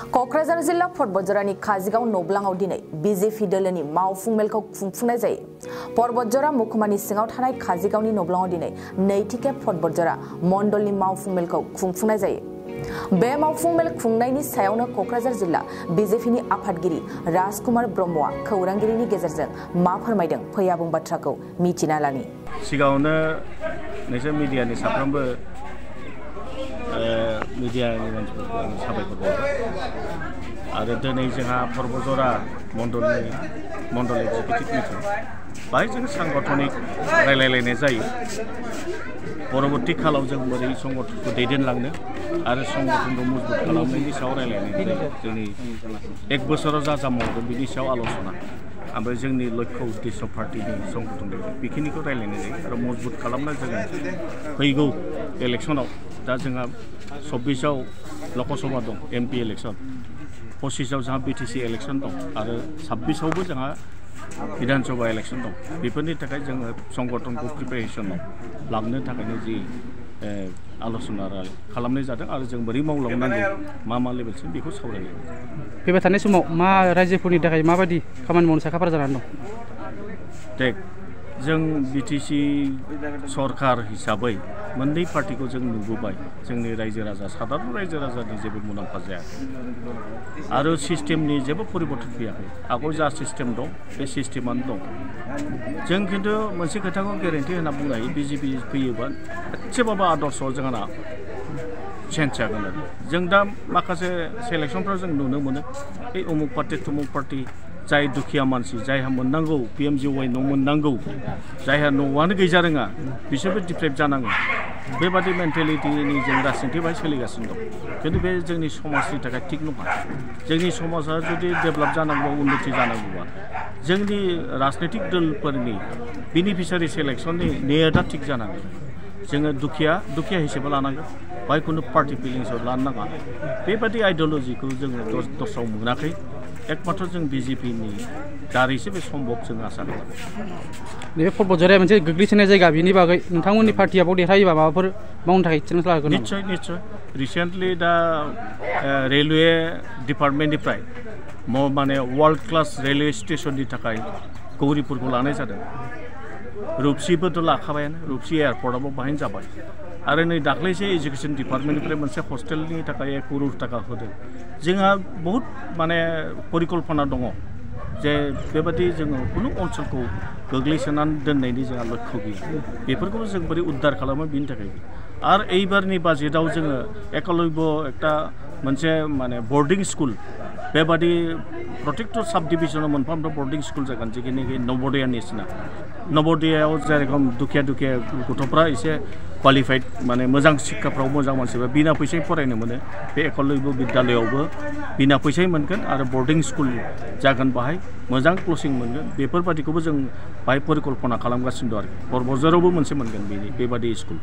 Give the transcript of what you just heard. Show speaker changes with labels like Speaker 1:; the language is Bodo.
Speaker 1: क'क्राझार जिल्ला बतझरनि काजिगाव नब्लाङाव दिनै बीजेपी दोलोनि मावफुं मेलखौ खुंफुंनाय जायो। बतझरा महकुमानि सिङाव थानाय काजिगावनि नब्लाङाव दिनै नैथि खेब बतझरा मण्डलनि मावफुं मेलखौ खुंफुंनाय जायो। बे मावफुं मेल खुंनायनि सायावनो क'क्राझार जिल्ला बीजेपीनि आफादगिरि राजकुमार ब्रह्मआ खौरांगिरिनि गेजेरजों मा फोरमायदों फैया बुं बाथ्राखौ मिथिना लानि।
Speaker 2: सिगाङावनो नोंसोर मिडियानि साफ्रोमबो मिडियानि मानसिफोरखौ आं साबायखर बावो आरो दिनै जोंहा बतझरा मण्डल एक्जिकिउटिभ मिटिं बाहाय जों सांगठनिक रायलायलायनाय जायो। परबर्ती खालाव जों बोरै संगठनखौ दैदेनलांनो आरो संगठनखौ मजबुत खालामनायनि सायाव रायलायनाय जायो। जोंनि एक बोसोराव जा मावदों बिनि सायाव आलोचना ओमफ्राय जोंनि लक्ष्य उद्देश्य पार्टीनि संगठन बेखिनिखौ रायलायनाय जायो आरो मजबुत खालामना जोङो फैगौ इलेक्शनाव दा जोंहा 24आव लकसभा दं MP इलेक्शन, 25आव जोंहा BTC इलेक्शन दं आरो 26आवबो जोंहा विधानसभा इलेक्शन दं। बेफोरनि थाखाय जोङो संगठनखौ प्रिपेरेसनाव लांनो थाखायनो जि आलोचना खालामनाय जादों आरो जों बोरै मावलांनांगौ मा लेभेलसिम बेखौ सावरायनाय।
Speaker 3: फैबाय थानाय समाव मा रायजोफोरनि थाखाय माबायदि खामानि मावनो साखाफारा जानानै दं?
Speaker 2: देख जों BTC सरकार हिसाबै मोननै पार्टीखौ जों नुबोबाय। जोंनि रायजो राजा साधारन रायजो राजानि जेबो मुलाम्फा जायाखै आरो सिस्टेमनि जेबो परिबर्तन फैयाखै। आगोल जा सिस्टेम दं बे सिस्टेमानो दं। जों खिन्थु मोनसे खोथाखौ गेरेन्टि होना बुंनो हायो, BJP फैयोबा एसेबाबो आदर्शआव जोंहा चेन्ज जागोन आरो जों दा माखासे सेलेक्शनफ्राव जों नुनो मोनो बे उमुक पार्टी तुमुक पार्टी जाय दुखिया मानसि जायहा मोननांगौ PMJY न' मोननांगौ, जायहा न'आनो गैजा रोङा बिसोरबो डिप्राइभ जानांगौ। बेबादि मेन्टेलिटिनि जों राजनिति बाहाय सोलिगासिनो दं। खिन्थु बे जोंनि समाजनि थाखाय थिग नङा। जोंनि समाजा जुदि डेभेलप जानांगौबा उन्नति जानांगौबा जोंनि राजनैतिक दलफोरनि बेनिफिसियारि सेलेक्शननि नेटआ थिग जानांगोन। जोङो दुखिया हिसाबै लानांगोन, बाहाय खुनु पार्टी फिलिंसआव लानो नाङा। बेबादि आइडिय'लजिखौ जोङो दस्रायाव मोनाखै। एकमात्र जों BJPनि दारैसो बे सम्भब जों आसा खालामो।
Speaker 3: नैबे बतझराया मोनसे गोग्लैसोनाय जायगा, बिनि बागै नोंथांमोननि पार्टिया बाव देरहायोबा माबाफोर मावनो थाखाय थिरांथा लागोन?
Speaker 2: निश्चय रिसेन्टलि दा रेलवे डिपार्टमेन्टनिफ्राय माने वर्ल्ड क्लास रेलवे स्टेशननि थाखाय गौरिपुरखौ लानाय जादों। रुपसिबोथ' लाखाबायानो, रुपसि एयारपर्टआबो बाहायनो जाबाय आरो नै दाख्लैसो एजुकेशन डिपार्टमेन्टनिफ्राय मोनसे हस्टेलनि थाखाय 1 करोड़ टाका होदों। जोंहा बहुत माने परिकल्पना दङ जे बेबादि जोङो कुनु ओनसोलखौ गोग्लैसोनानै दोननायनि जोंहा लक्ष्य गैया। बेफोरखौबो जों बोरै उद्धार खालामो बिनि थाखाय आरो एइबारनि बाजेटआव जोङो एकलव्य एकटा मोनसे माने बर्डिं स्कुल बेबादि प्रटेक्टर साब डिभिजनाव मोनफा बर्डिं स्कुल जागोन जेखिनिखि नवोदया निसिना। नवोदयायाव जेरखम दुखिया गथ'फ्रा एसे क्वालिफाइड माने मोजां शिक्षाफ्राव मोजां मानसिफ्रा बिना फैसायै फरायनो मोनो। बे एकलव्य बिद्यालयावबो बिना फैसायै मोनगोन आरो बर्डिं स्कुल जागोन, बाहाय मोजां क्लसिं मोनगोन। बेफोरबादिखौबो जों बाहाय परिकल्पना खालामगासिनो दं आरो बतझरावबो मोनसे मोनगोन बेबादि स्कुल।